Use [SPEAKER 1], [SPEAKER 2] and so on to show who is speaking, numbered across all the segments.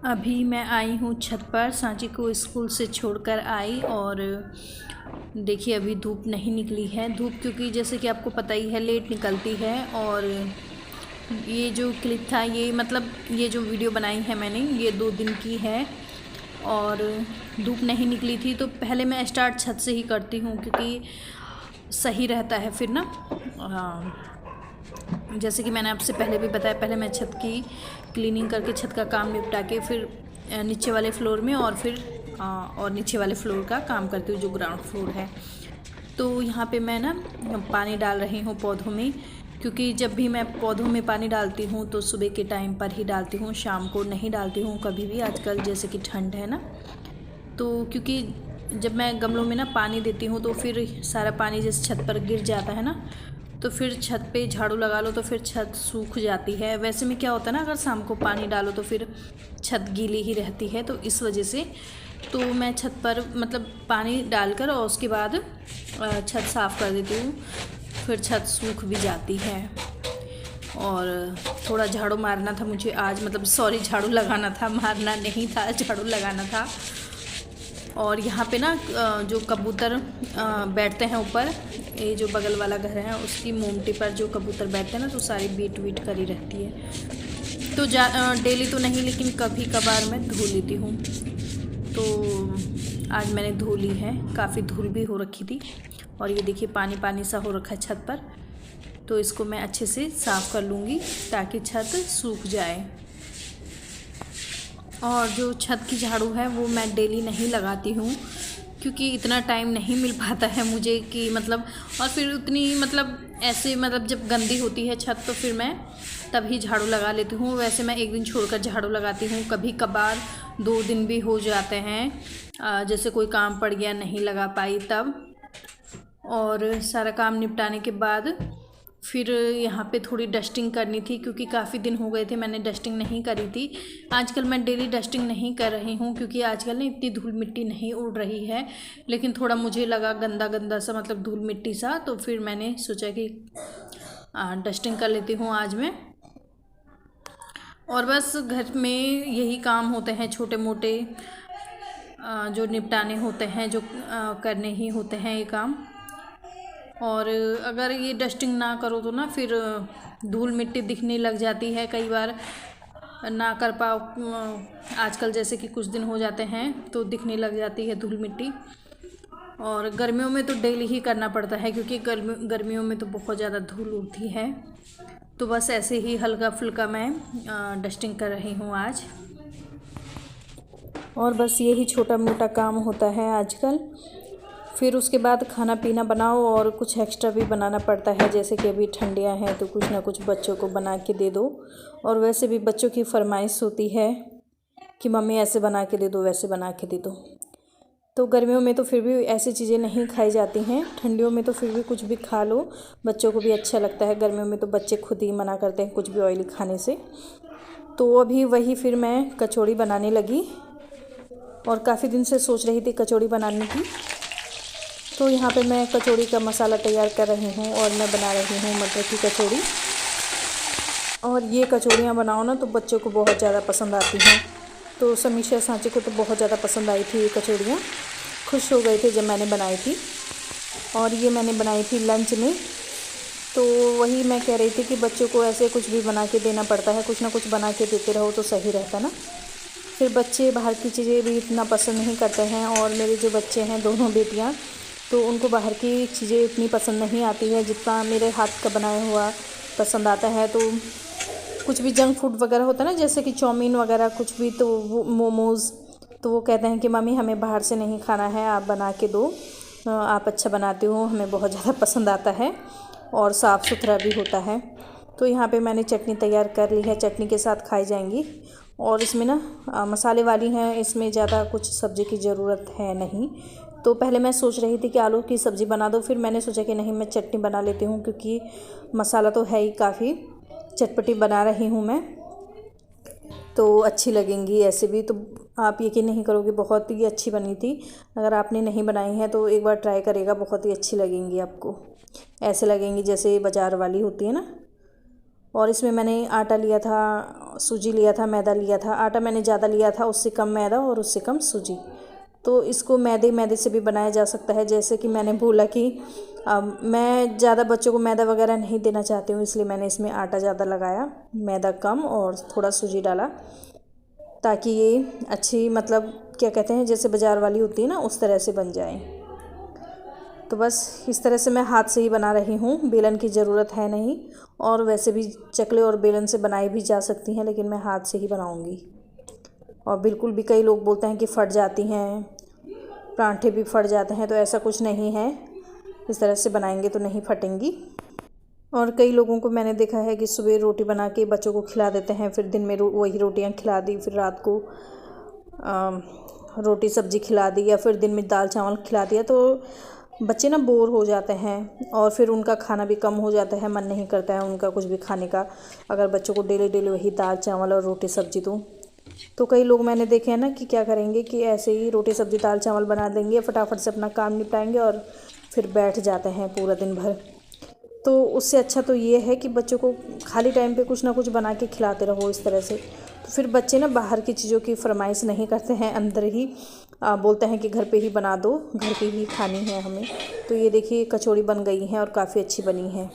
[SPEAKER 1] अभी मैं आई हूँ छत पर, सांची को स्कूल से छोड़कर आई और देखिए अभी धूप नहीं निकली है। धूप क्योंकि जैसे कि आपको पता ही है लेट निकलती है। और ये जो क्लिप था ये मतलब ये जो वीडियो बनाई है मैंने ये 2 दिन की है और धूप नहीं निकली थी तो पहले मैं स्टार्ट छत से ही करती हूँ क्योंकि सही रहता है फिर ना। जैसे कि मैंने आपसे पहले भी बताया, पहले मैं छत की क्लीनिंग करके छत का काम निपटा के फिर नीचे वाले फ्लोर में और फिर और नीचे वाले फ्लोर का काम करती हूँ जो ग्राउंड फ्लोर है। तो यहाँ पे मैं ना पानी डाल रही हूँ पौधों में, क्योंकि जब भी मैं पौधों में पानी डालती हूँ तो सुबह के टाइम पर ही डालती हूँ, शाम को नहीं डालती हूँ कभी भी। आजकल जैसे कि ठंड है ना, तो क्योंकि जब मैं गमलों में ना पानी देती हूँ तो फिर सारा पानी जैसे छत पर गिर जाता है ना, तो फिर छत पे झाड़ू लगा लो तो फिर छत सूख जाती है। वैसे में क्या होता है ना, अगर शाम को पानी डालो तो फिर छत गीली ही रहती है। तो इस वजह से तो मैं छत पर मतलब पानी डालकर और उसके बाद छत साफ़ कर देती हूँ, फिर छत सूख भी जाती है। और थोड़ा झाड़ू मारना था मुझे आज, मतलब सॉरी झाड़ू लगाना था, मारना नहीं था, झाड़ू लगाना था। और यहाँ पे ना जो कबूतर बैठते हैं ऊपर, ये जो बगल वाला घर है उसकी मोमटी पर जो कबूतर बैठते हैं ना तो सारी बीट वीट करी रहती है। तो डेली तो नहीं लेकिन कभी कभार मैं धो लेती हूँ। तो आज मैंने धो ली है, काफ़ी धूल भी हो रखी थी। और ये देखिए पानी पानी सा हो रखा है छत पर, तो इसको मैं अच्छे से साफ़ कर लूँगी ताकि छत सूख जाए। और जो छत की झाड़ू है वो मैं डेली नहीं लगाती हूँ क्योंकि इतना टाइम नहीं मिल पाता है मुझे कि मतलब, और फिर उतनी मतलब ऐसे मतलब जब गंदी होती है छत तो फिर मैं तभी झाड़ू लगा लेती हूँ। वैसे मैं एक दिन छोड़कर झाड़ू लगाती हूँ, कभी कभार 2 दिन भी हो जाते हैं, जैसे कोई काम पड़ गया नहीं लगा पाई तब। और सारा काम निपटाने के बाद फिर यहाँ पे थोड़ी डस्टिंग करनी थी क्योंकि काफ़ी दिन हो गए थे मैंने डस्टिंग नहीं करी थी। आजकल मैं डेली डस्टिंग नहीं कर रही हूँ क्योंकि आजकल ना इतनी धूल मिट्टी नहीं उड़ रही है, लेकिन थोड़ा मुझे लगा गंदा गंदा सा मतलब धूल मिट्टी सा, तो फिर मैंने सोचा कि डस्टिंग कर लेती हूँ आज मैं। और बस घर में यही काम होते हैं छोटे मोटे जो निपटाने होते हैं, जो करने ही होते हैं ये काम। और अगर ये डस्टिंग ना करो तो ना फिर धूल मिट्टी दिखने लग जाती है, कई बार ना कर पाओ। आजकल जैसे कि कुछ दिन हो जाते हैं तो दिखने लग जाती है धूल मिट्टी। और गर्मियों में तो डेली ही करना पड़ता है क्योंकि गर्मियों में तो बहुत ज़्यादा धूल उड़ती है। तो बस ऐसे ही हल्का फुल्का मैं डस्टिंग कर रही हूँ आज। और बस यही छोटा मोटा काम होता है आजकल। फिर उसके बाद खाना पीना बनाओ और कुछ एक्स्ट्रा भी बनाना पड़ता है, जैसे कि अभी ठंडियाँ हैं तो कुछ ना कुछ बच्चों को बना के दे दो। और वैसे भी बच्चों की फरमाइश होती है कि मम्मी ऐसे बना के दे दो, वैसे बना के दे दो। तो गर्मियों में तो फिर भी ऐसी चीज़ें नहीं खाई जाती हैं, ठंडियों में तो फिर भी कुछ भी खा लो, बच्चों को भी अच्छा लगता है। गर्मियों में तो बच्चे खुद ही मना करते हैं कुछ भी ऑयली खाने से। तो अभी वही फिर मैं कचौड़ी बनाने लगी और काफ़ी दिन से सोच रही थी कचौड़ी बनाने की। तो यहाँ पे मैं कचौड़ी का मसाला तैयार कर रही हूँ और मैं बना रही हूँ मटर की कचौड़ी। और ये कचौड़ियाँ बनाओ ना तो बच्चों को बहुत ज़्यादा पसंद आती हैं। तो समीक्षा सांची को तो बहुत ज़्यादा पसंद आई थी ये कचौड़ियाँ, खुश हो गए थे जब मैंने बनाई थी। और ये मैंने बनाई थी लंच में। तो वही मैं कह रही थी कि बच्चों को ऐसे कुछ भी बना के देना पड़ता है, कुछ ना कुछ बना के देते रहो तो सही रहता ना। फिर बच्चे बाहर की चीज़ें भी इतना पसंद नहीं करते हैं। और मेरे जो बच्चे हैं दोनों बेटियाँ, तो उनको बाहर की चीज़ें इतनी पसंद नहीं आती है जितना मेरे हाथ का बनाया हुआ पसंद आता है। तो कुछ भी जंक फूड वगैरह होता है ना, जैसे कि चाउमीन वगैरह कुछ भी, तो वो मोमोज़, तो वो कहते हैं कि मम्मी हमें बाहर से नहीं खाना है, आप बना के दो, आप अच्छा बनाती हो, हमें बहुत ज़्यादा पसंद आता है और साफ़ सुथरा भी होता है। तो यहाँ पे मैंने चटनी तैयार कर ली है, चटनी के साथ खाई जाएंगी। और इसमें ना मसाले वाली हैं, इसमें ज़्यादा कुछ सब्ज़ी की ज़रूरत है नहीं। तो पहले मैं सोच रही थी कि आलू की सब्ज़ी बना दो, फिर मैंने सोचा कि नहीं मैं चटनी बना लेती हूँ क्योंकि मसाला तो है ही, काफ़ी चटपटी बना रही हूँ मैं, तो अच्छी लगेंगी ऐसे भी। तो आप यकीन नहीं करोगे, बहुत ही अच्छी बनी थी। अगर आपने नहीं बनाई है तो एक बार ट्राई करेगा, बहुत ही अच्छी लगेंगी आपको, ऐसे लगेंगी जैसे बाज़ार वाली होती है ना, और इसमें मैंने आटा लिया था, सूजी लिया था, मैदा लिया था। आटा मैंने ज़्यादा लिया था, उससे कम मैदा और उससे कम सूजी। तो इसको मैदे से भी बनाया जा सकता है। जैसे कि मैंने बोला कि मैं ज़्यादा बच्चों को मैदा वगैरह नहीं देना चाहती हूँ, इसलिए मैंने इसमें आटा ज़्यादा लगाया, मैदा कम और थोड़ा सूजी डाला, ताकि ये अच्छी मतलब क्या कहते हैं, जैसे बाज़ार वाली होती है ना, उस तरह से बन जाए। तो बस इस तरह से मैं हाथ से ही बना रही हूँ, बेलन की ज़रूरत है नहीं। और वैसे भी चकले और बेलन से बनाई भी जा सकती हैं, लेकिन मैं हाथ से ही बनाऊँगी। और बिल्कुल भी कई लोग बोलते हैं कि फट जाती हैं, परांठे भी फट जाते हैं, तो ऐसा कुछ नहीं है। इस तरह से बनाएंगे तो नहीं फटेंगी। और कई लोगों को मैंने देखा है कि सुबह रोटी बना के बच्चों को खिला देते हैं, फिर दिन में वही रोटियां खिला दी, फिर रात को रोटी सब्जी खिला दी, या फिर दिन में दाल चावल खिला दिया। तो बच्चे ना बोर हो जाते हैं और फिर उनका खाना भी कम हो जाता है, मन नहीं करता है उनका कुछ भी खाने का, अगर बच्चों को डेली डेली वही दाल चावल और रोटी सब्जी दूँ। तो कई लोग मैंने देखे हैं ना कि क्या करेंगे कि ऐसे ही रोटी सब्जी दाल चावल बना देंगे, फटाफट से अपना काम निपटाएंगे और फिर बैठ जाते हैं पूरा दिन भर। तो उससे अच्छा तो ये है कि बच्चों को खाली टाइम पे कुछ ना कुछ बना के खिलाते रहो इस तरह से। तो फिर बच्चे ना बाहर की चीज़ों की फरमाइश नहीं करते हैं, अंदर ही बोलते हैं कि घर पे ही बना दो, घर की ही खानी है हमें। तो ये देखिए कचौड़ी बन गई हैं और काफ़ी अच्छी बनी है।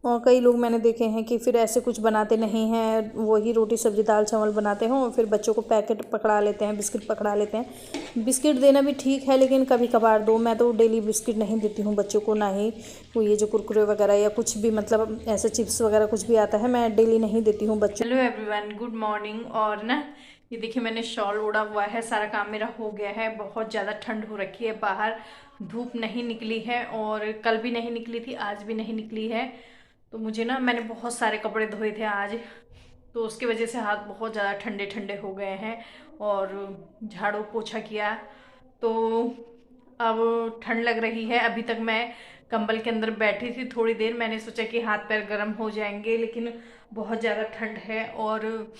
[SPEAKER 1] और कई लोग मैंने देखे हैं कि फिर ऐसे कुछ बनाते नहीं हैं, वही रोटी सब्जी दाल चावल बनाते हैं और फिर बच्चों को पैकेट पकड़ा लेते हैं, बिस्किट पकड़ा लेते हैं। बिस्किट देना भी ठीक है, लेकिन कभी कभार दो। मैं तो डेली बिस्किट नहीं देती हूँ बच्चों को, ना ही वो ये जो कुरकुरे वगैरह या कुछ भी मतलब ऐसे चिप्स वगैरह कुछ भी आता है, मैं डेली नहीं देती हूँ बच्चों।
[SPEAKER 2] Hello everyone, good morning. और ना ये देखिए मैंने शॉल ओढ़ा हुआ है, सारा काम मेरा हो गया है। बहुत ज़्यादा ठंड हो रखी है, बाहर धूप नहीं निकली है और कल भी नहीं निकली थी, आज भी नहीं निकली है। तो मुझे ना मैंने बहुत सारे कपड़े धोए थे आज, तो उसकी वजह से हाथ बहुत ज़्यादा ठंडे ठंडे हो गए हैं। और झाड़ू पोछा किया तो अब ठंड लग रही है। अभी तक मैं कंबल के अंदर बैठी थी थोड़ी देर, मैंने सोचा कि हाथ पैर गर्म हो जाएंगे, लेकिन बहुत ज़्यादा ठंड है। और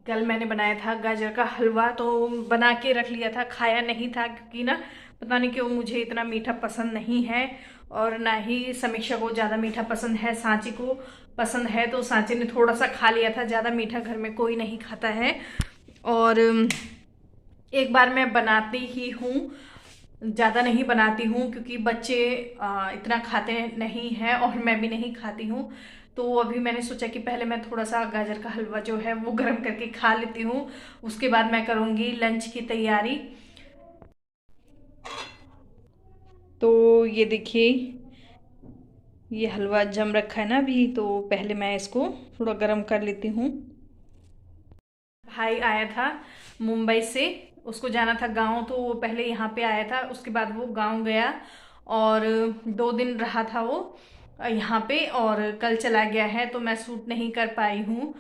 [SPEAKER 2] कल मैंने बनाया था गाजर का हलवा, तो बना के रख लिया था, खाया नहीं था क्योंकि ना पता नहीं क्यों मुझे इतना मीठा पसंद नहीं है और ना ही समीक्षा को ज़्यादा मीठा पसंद है। सांची को पसंद है तो सांची ने थोड़ा सा खा लिया था, ज़्यादा मीठा घर में कोई नहीं खाता है। और एक बार मैं बनाती ही हूँ, ज़्यादा नहीं बनाती हूँ क्योंकि बच्चे इतना खाते नहीं हैं और मैं भी नहीं खाती हूँ। तो अभी मैंने सोचा कि पहले मैं थोड़ा सा गाजर का हलवा जो है वो गर्म करके खा लेती हूँ, उसके बाद मैं करूँगी लंच की तैयारी। तो ये देखिए ये हलवा जम रखा है ना अभी, तो पहले मैं इसको थोड़ा गर्म कर लेती हूँ। भाई आया था मुंबई से, उसको जाना था गांव, तो वो पहले यहाँ पे आया था, उसके बाद वो गांव गया और 2 दिन रहा था वो यहाँ पे और कल चला गया है। तो मैं शूट नहीं कर पाई हूँ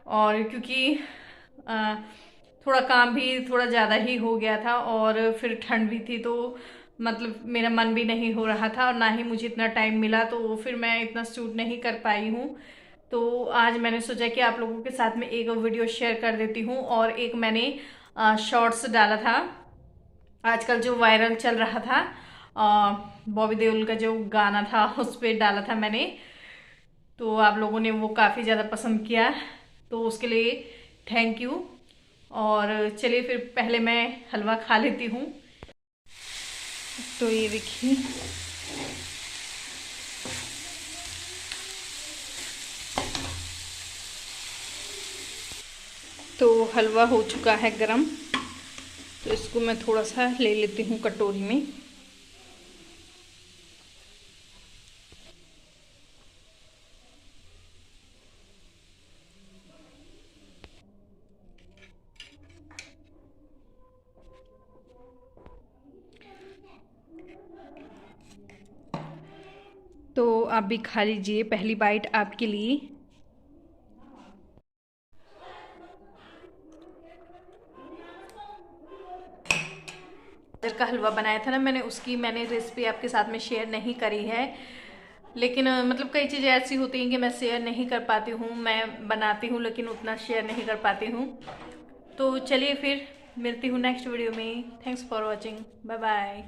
[SPEAKER 2] और क्योंकि थोड़ा काम भी थोड़ा ज़्यादा ही हो गया था और फिर ठंड भी थी, तो मतलब मेरा मन भी नहीं हो रहा था और ना ही मुझे इतना टाइम मिला, तो फिर मैं इतना शूट नहीं कर पाई हूँ। तो आज मैंने सोचा कि आप लोगों के साथ में एक वीडियो शेयर कर देती हूँ। और एक मैंने शॉर्ट्स डाला था, आजकल जो वायरल चल रहा था बॉबी देओल का जो गाना था उस पर डाला था मैंने, तो आप लोगों ने वो काफ़ी ज़्यादा पसंद किया, तो उसके लिए थैंक यू। और चलिए फिर पहले मैं हलवा खा लेती हूँ। तो ये देखिए तो हलवा हो चुका है गरम, तो इसको मैं थोड़ा सा ले लेती हूँ कटोरी में। तो आप भी खा लीजिए, पहली बाइट आपके लिए। गाजर का हलवा बनाया था ना मैंने, उसकी मैंने रेसिपी आपके साथ में शेयर नहीं करी है, लेकिन मतलब कई चीज़ें ऐसी होती हैं कि मैं शेयर नहीं कर पाती हूँ। मैं बनाती हूँ लेकिन उतना शेयर नहीं कर पाती हूँ। तो चलिए फिर मिलती हूँ नेक्स्ट वीडियो में। Thanks for watching, bye bye.